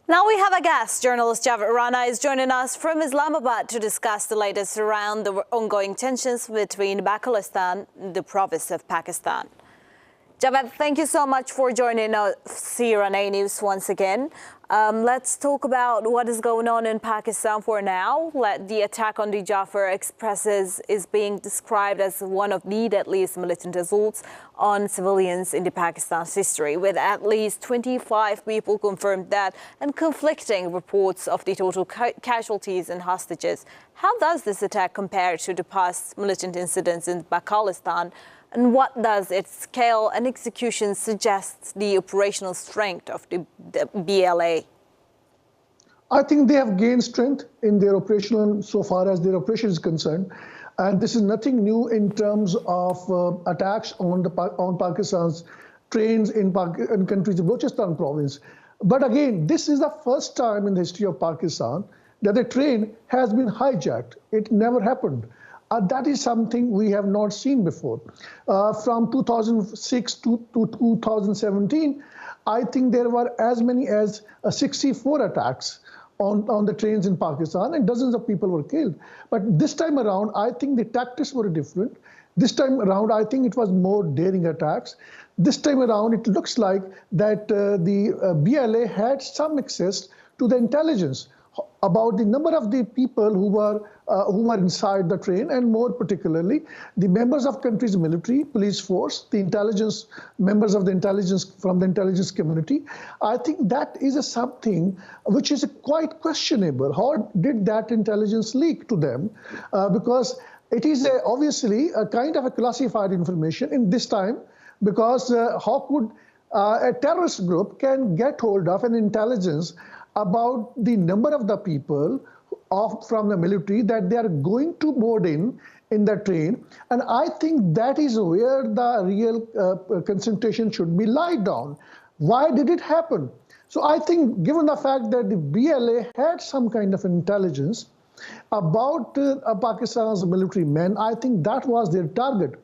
Now we have a guest. Journalist Javed Rana is joining us from Islamabad to discuss the latest around the ongoing tensions between Balochistan and the province of Pakistan. Javed, thank you so much for joining us here on A News once again. Let's talk about what is going on in Pakistan for now. The attack on the Jaffar expresses is being described as one of the deadliest militant assaults on civilians in the Pakistan's history, with at least 25 people confirmed dead and conflicting reports of the total casualties and hostages. How does this attack compare to the past militant incidents in Balochistan? And what does its scale and execution suggest the operational strength of the BLA? I think they have gained strength in their operation so far as their operation is concerned. And this is nothing new in terms of attacks on Pakistan's trains in countries of Balochistan province. But again, this is the first time in the history of Pakistan that a train has been hijacked. It never happened. That is something we have not seen before. From 2006 to 2017, I think there were as many as 64 attacks on the trains in Pakistan, and dozens of people were killed. But this time around, I think the tactics were different. This time around, I think it was more daring attacks. This time around, it looks like that the BLA had some access to the intelligence about the number of the people who were inside the train, and more particularly the members of country's military, police force, the intelligence members of the intelligence from the intelligence community. I think that is something which is quite questionable. How did that intelligence leak to them? Because it is obviously a kind of a classified information in this time, because how could a terrorist group can get hold of an intelligence about the number of the people from the military that they are going to board in the train. And I think that is where the real concentration should be laid down. Why did it happen? So I think given the fact that the BLA had some kind of intelligence about Pakistan's military men, I think that was their target.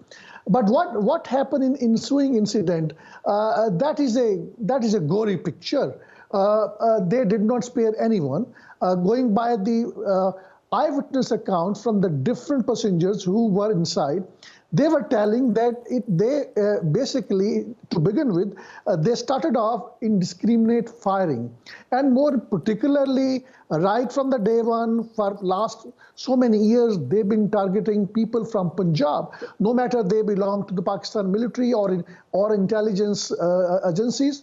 But what happened in ensuing incident, that is a gory picture. They did not spare anyone. Going by the eyewitness accounts from the different passengers who were inside, they were telling that they basically, to begin with, they started off indiscriminate firing. And more particularly, right from the day one, for last so many years, they've been targeting people from Punjab, no matter they belong to the Pakistan military or intelligence agencies.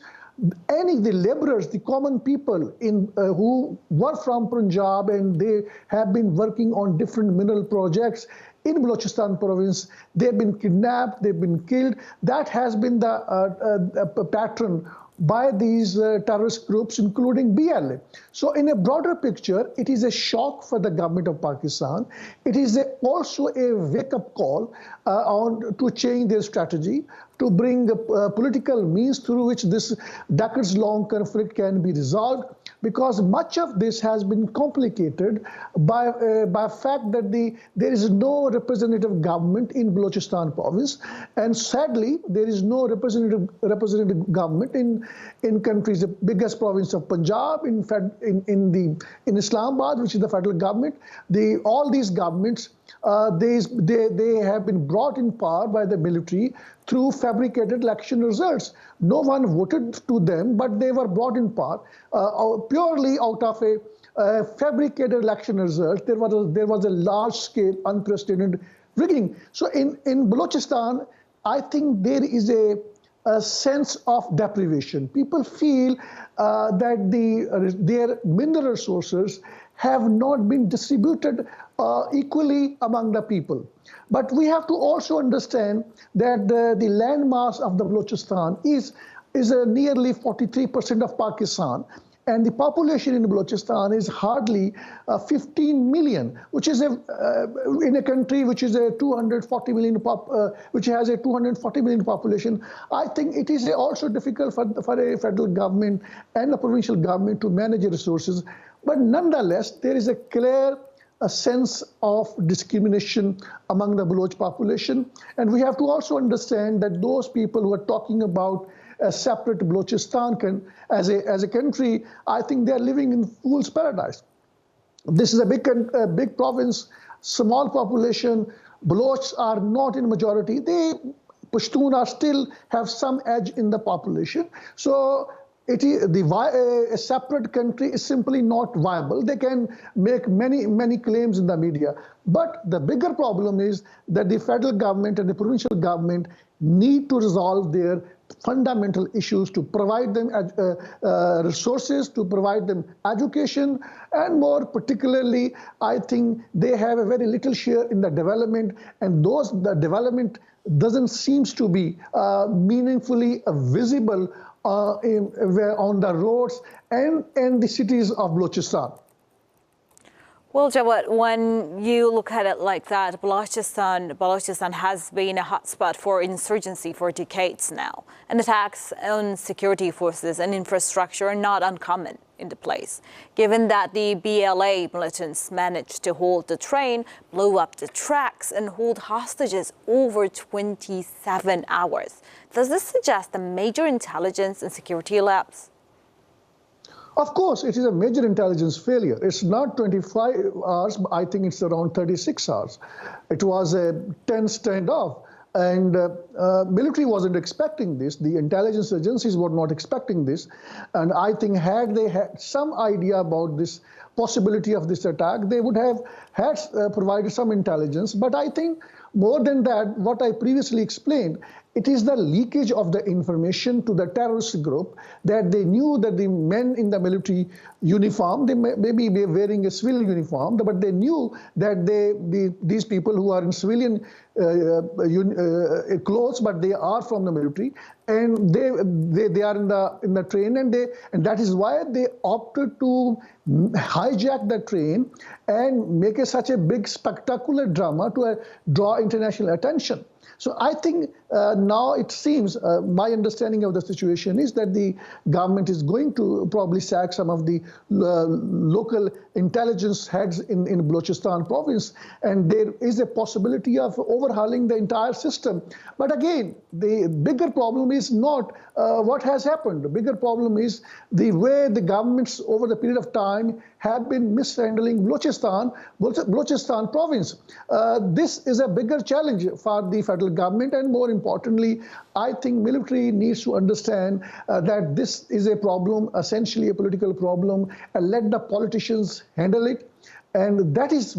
The laborers, the common people who were from Punjab, and they have been working on different mineral projects in Balochistan province, they've been kidnapped, they've been killed. That has been the pattern by these terrorist groups, including BLA. So in a broader picture, it is a shock for the government of Pakistan. It is also a wake-up call to change their strategy, to bring political means through which this decades-long conflict can be resolved, because much of this has been complicated by fact that there is no representative government in Balochistan province, and sadly there is no representative government in countries, the biggest province of Punjab, in Islamabad, which is the federal government. All these governments, they have been brought in power by the military through fabricated election results. No one voted to them, but they were brought in power purely out of a fabricated election result. There was a large-scale, unprecedented rigging. So in Balochistan, I think there is a sense of deprivation. People feel that their mineral resources have not been distributed equally among the people. But we have to also understand that the landmass of the Balochistan is nearly 43% of Pakistan, and the population in Balochistan is hardly 15 million, which is in a country which is a 240 million which has a 240 million population. I think it is also difficult for a federal government and a provincial government to manage resources. But nonetheless, there is a clear sense of discrimination among the Baloch population. And we have to also understand that those people who are talking about a separate Balochistan as a country, I think they are living in fool's paradise. This is a big province, small population. Balochs are not in majority. Pashtun are still have some edge in the population. So a separate country is simply not viable. They can make many claims in the media. But the bigger problem is that the federal government and the provincial government need to resolve their fundamental issues, to provide them resources, to provide them education, and more particularly, I think they have a very little share in the development, and the development doesn't seem to be meaningfully visible on the roads and the cities of Balochistan. Well, Javed, when you look at it like that, Balochistan has been a hotspot for insurgency for decades now, and attacks on security forces and infrastructure are not uncommon in the place. Given that the BLA militants managed to hold the train, blow up the tracks, and hold hostages over 27 hours, does this suggest a major intelligence and security lapse? Of course, it is a major intelligence failure. It's not 25 hours, but I think it's around 36 hours. It was a tense standoff, and military wasn't expecting this. The intelligence agencies were not expecting this. And I think had they had some idea about this possibility of this attack, they would have provided some intelligence. But I think more than that, what I previously explained, it is the leakage of the information to the terrorist group that they knew that the men in the military uniform, they may be wearing a civilian uniform, but they knew that these people who are in civilian clothes, but they are from the military, and they are in the train, and that is why they opted to hijack the train and make such a big spectacular drama to draw international attention. So I think now it seems, my understanding of the situation is that the government is going to probably sack some of the local intelligence heads in Balochistan province, and there is a possibility of overhauling the entire system. But again, the bigger problem is not what has happened. The bigger problem is the way the governments over the period of time have been mishandling Balochistan province. This is a bigger challenge for the federal government, and more importantly, I think military needs to understand that this is a problem, essentially a political problem, and let the politicians handle it. And that is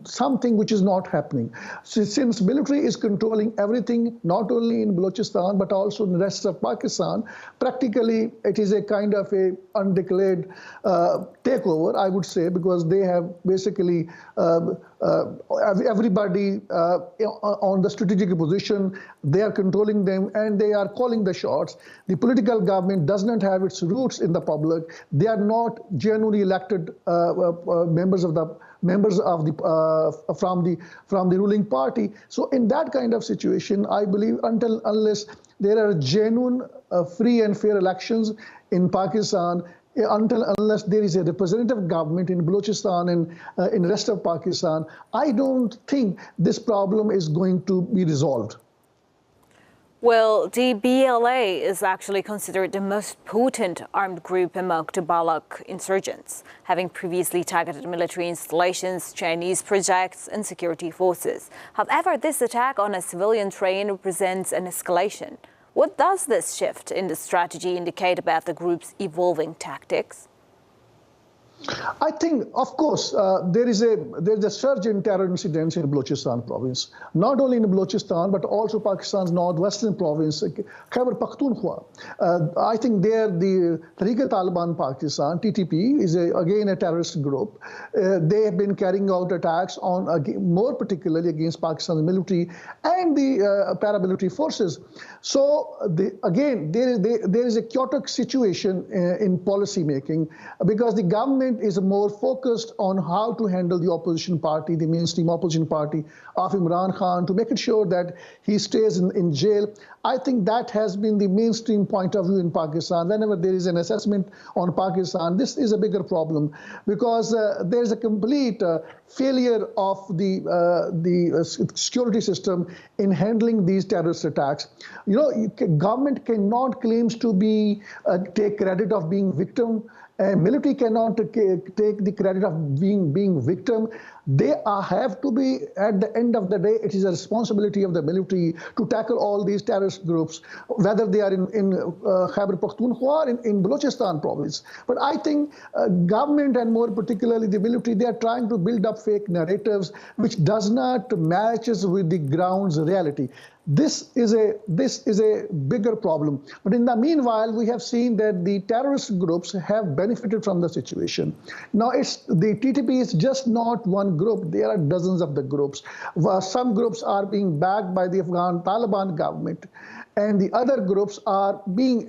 something which is not happening. Since military is controlling everything, not only in Balochistan, but also in the rest of Pakistan, practically it is a kind of a undeclared takeover, I would say, because they have basically everybody on the strategic position, they are controlling them and they are calling the shots. The political government does not have its roots in the public. They are not genuinely elected members of the from the ruling party. So in that kind of situation, I believe unless there are genuine, free and fair elections in Pakistan, unless there is a representative government in Balochistan and in the rest of Pakistan, I don't think this problem is going to be resolved. Well, the BLA is actually considered the most potent armed group among the Baloch insurgents, having previously targeted military installations, Chinese projects and security forces. However, this attack on a civilian train represents an escalation. What does this shift in the strategy indicate about the group's evolving tactics? I think, of course, there's a surge in terror incidents in Balochistan province. Not only in Balochistan, but also Pakistan's northwestern province, Khyber Pakhtunkhwa. I think there the Tehreek-e-Taliban Pakistan, TTP, is again a terrorist group. They have been carrying out attacks on, more particularly against Pakistan's military and the paramilitary forces. So again, there is a chaotic situation in policy making because the government government is more focused on how to handle the opposition party, the mainstream opposition party of Imran Khan, to make sure that he stays in jail. I think that has been the mainstream point of view in Pakistan. Whenever there is an assessment on Pakistan, this is a bigger problem because there is a complete failure of the security system in handling these terrorist attacks. You know, government cannot claim to be take credit of being victim. Military cannot take the credit of being victim. They have to be, at the end of the day, it is a responsibility of the military to tackle all these terrorist groups, whether they are in Khyber Pakhtunkhwa or in Balochistan province. But I think government, and more particularly the military, they are trying to build up fake narratives which does not matches with the ground's reality. This is a bigger problem. But in the meanwhile, we have seen that the terrorist groups have benefited from the situation. Now, the TTP is just not one group. There are dozens of the groups. Some groups are being backed by the Afghan Taliban government, and the other groups are being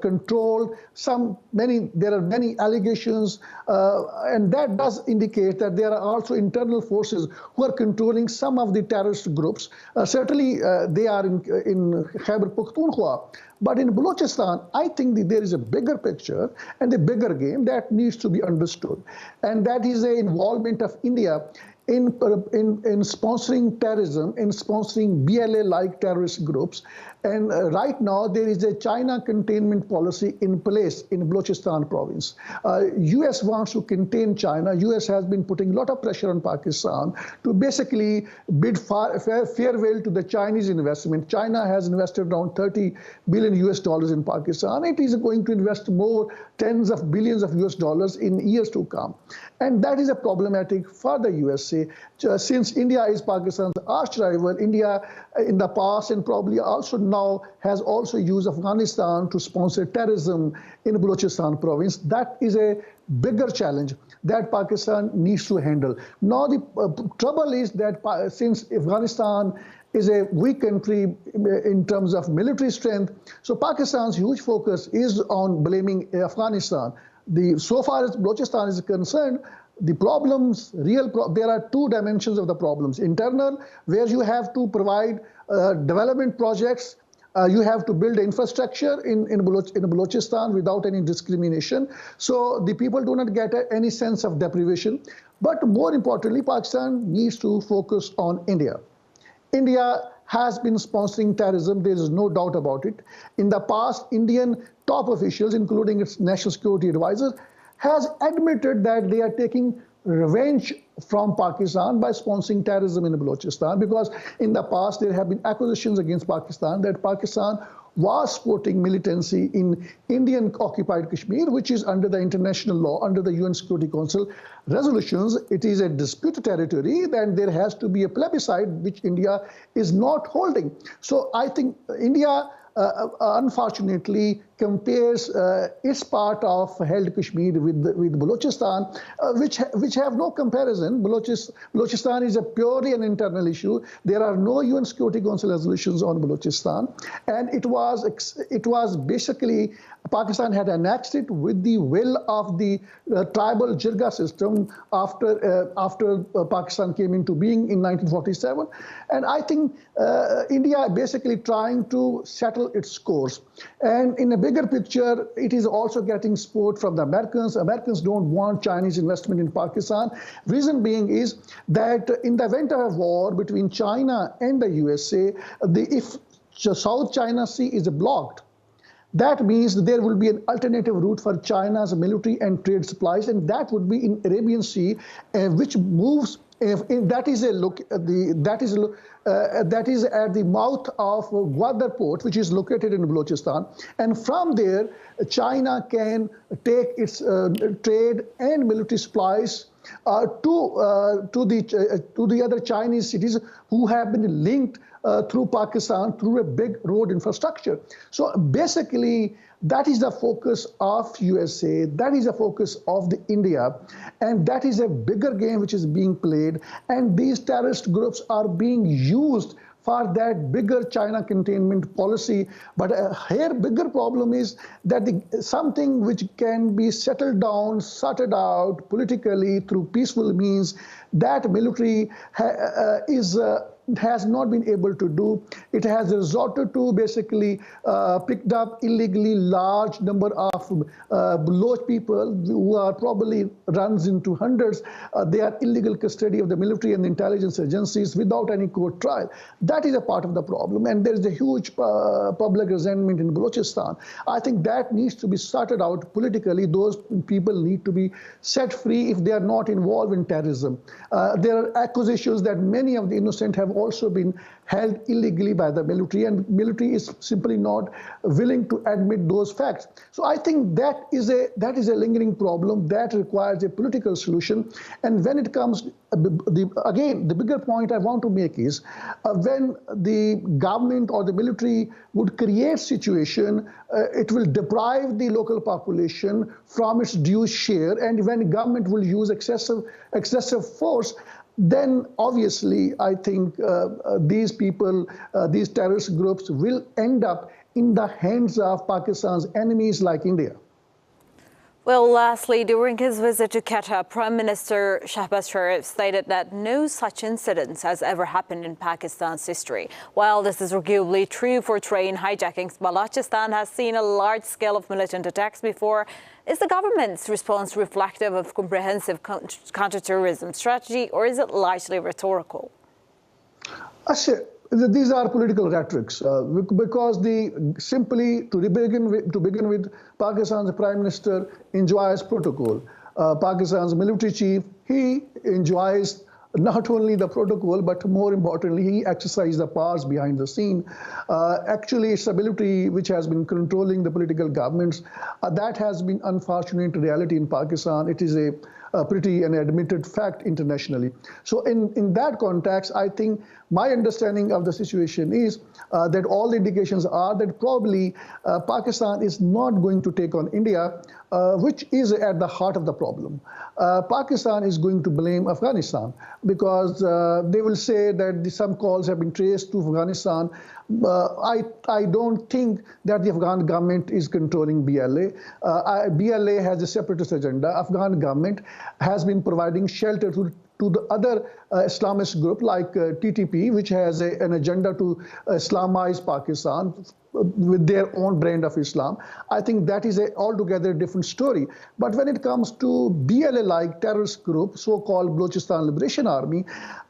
controlled. There are many allegations, and that does indicate that there are also internal forces who are controlling some of the terrorist groups. Certainly, they are in Khyber Pakhtunkhwa. But in Balochistan, I think that there is a bigger picture and a bigger game that needs to be understood. And that is the involvement of India in sponsoring terrorism, in sponsoring BLA-like terrorist groups. And right now, there is a China containment policy in place in Balochistan province. US wants to contain China. US has been putting a lot of pressure on Pakistan to basically bid farewell to the Chinese investment. China has invested around $30 billion in Pakistan. It is going to invest more, tens of billions of US dollars in years to come. And that is a problematic for the USA. Since India is Pakistan's arch rival, India in the past and probably also now has also used Afghanistan to sponsor terrorism in Balochistan province. That is a bigger challenge that Pakistan needs to handle. Now the trouble is that since Afghanistan is a weak country in terms of military strength, so Pakistan's huge focus is on blaming Afghanistan. So far as Balochistan is concerned, the problems, there are two dimensions of the problems. Internal, where you have to provide development projects, you have to build infrastructure in Balochistan without any discrimination. So the people do not get any sense of deprivation. But more importantly, Pakistan needs to focus on India. India has been sponsoring terrorism, there is no doubt about it. In the past, Indian top officials, including its national security advisors, has admitted that they are taking revenge from Pakistan by sponsoring terrorism in Balochistan, because in the past there have been accusations against Pakistan that Pakistan was supporting militancy in Indian-occupied Kashmir, which is under the international law, under the UN Security Council resolutions. It is a disputed territory, then there has to be a plebiscite, which India is not holding. So I think India, unfortunately, compares its part of held Kashmir with Balochistan, which have no comparison. Balochistan is a purely an internal issue. There are no UN Security Council resolutions on Balochistan, and it was basically Pakistan had annexed it with the will of the tribal Jirga system after Pakistan came into being in 1947. And I think India basically trying to settle its scores. And in a bigger picture, it is also getting support from the Americans. Americans don't want Chinese investment in Pakistan. Reason being is that in the event of a war between China and the USA, if South China Sea is blocked, that means there will be an alternative route for China's military and trade supplies, and that would be in Arabian Sea, which moves. That is at the mouth of Gwadar port, which is located in Balochistan, and from there, China can take its trade and military supplies to the other Chinese cities who have been linked through Pakistan through a big road infrastructure. So basically, that is the focus of USA, that is the focus of India, and that is a bigger game which is being played, and these terrorist groups are being used for that bigger China containment policy. But here bigger problem is that something which can be settled down, sorted out politically through peaceful means, that military has not been able to do. It has resorted to basically picked up illegally large number of Baloch people who are probably runs into hundreds. They are illegal custody of the military and the intelligence agencies without any court trial. That is a part of the problem, and there is a huge public resentment in Balochistan. I think that needs to be sorted out politically. Those people need to be set free if they are not involved in terrorism. There are accusations that many of the innocent have also been held illegally by the military, and military is simply not willing to admit those facts. So I think that is a lingering problem that requires a political solution. And when it comes, again, the bigger point I want to make is when the government or the military would create situation, it will deprive the local population from its due share, and when government will use excessive force, then obviously I think these people, these terrorist groups will end up in the hands of Pakistan's enemies like India. Well, lastly, during his visit to Qatar, Prime Minister Shahbaz Sharif stated that no such incidents has ever happened in Pakistan's history. While this is arguably true for train hijackings, Balochistan has seen a large scale of militant attacks before. Is the government's response reflective of comprehensive counter-terrorism strategy, or is it largely rhetorical? These are political rhetorics because simply to begin with, Pakistan's Prime Minister enjoys protocol. Pakistan's military chief, he enjoys not only the protocol, but more importantly, he exercises the powers behind the scene. Actually, it's the military which has been controlling the political governments. That has been unfortunate reality in Pakistan. It is a pretty an admitted fact internationally. So in that context, I think my understanding of the situation is that all the indications are that probably Pakistan is not going to take on India, which is at the heart of the problem. Pakistan is going to blame Afghanistan because they will say that some calls have been traced to Afghanistan. I don't think that the Afghan government is controlling BLA. BLA has a separatist agenda. Afghan government has been providing shelter to the other Islamist group like TTP, which has an agenda to Islamize Pakistan with their own brand of Islam. I think that is an altogether different story. But when it comes to BLA-like terrorist group, so-called Balochistan Liberation Army,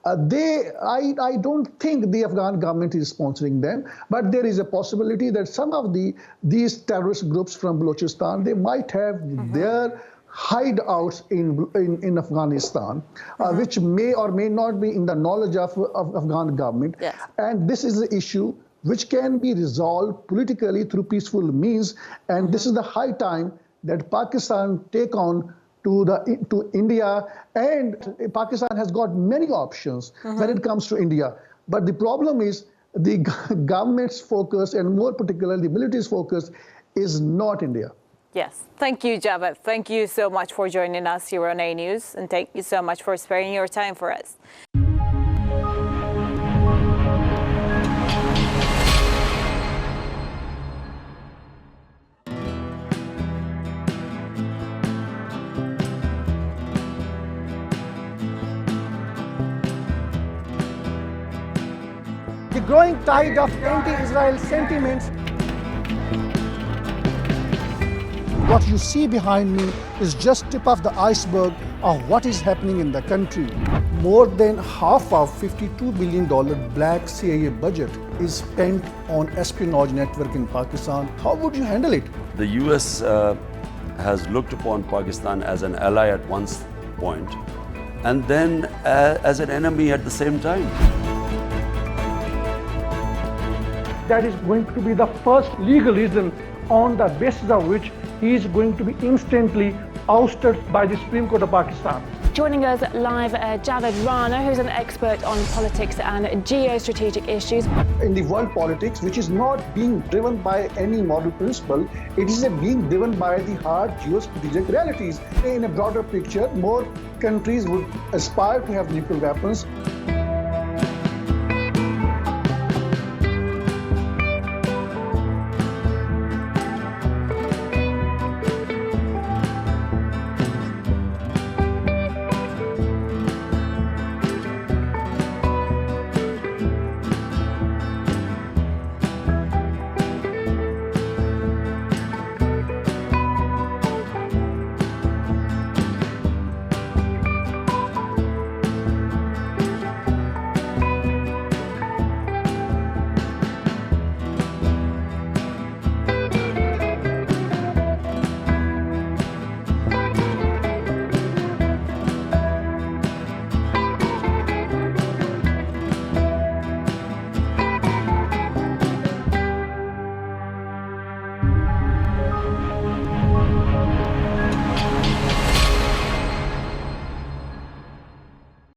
I don't think the Afghan government is sponsoring them, but there is a possibility that some of these terrorist groups from Balochistan, they might have their hideouts in Afghanistan, which may or may not be in the knowledge of Afghan government. Yes. And this is the issue which can be resolved politically through peaceful means. And this is the high time that Pakistan take on to India. And Pakistan has got many options when it comes to India. But the problem is the government's focus, and more particularly the military's focus, is not India. Yes. Thank you, Javed. Thank you so much for joining us here on A News. And thank you so much for sparing your time for us. The growing tide of anti-Israel sentiments. What you see behind me is just tip of the iceberg of what is happening in the country. More than half of $52 billion black CIA budget is spent on espionage network in Pakistan. How would you handle it? The US has looked upon Pakistan as an ally at one point and then as an enemy at the same time. That is going to be the first legal reason on the basis of which he is going to be instantly ousted by the Supreme Court of Pakistan. Joining us live, Javed Rana, who's an expert on politics and geo-strategic issues. In the world politics, which is not being driven by any moral principle, it is being driven by the hard geo-strategic realities. In a broader picture, more countries would aspire to have nuclear weapons.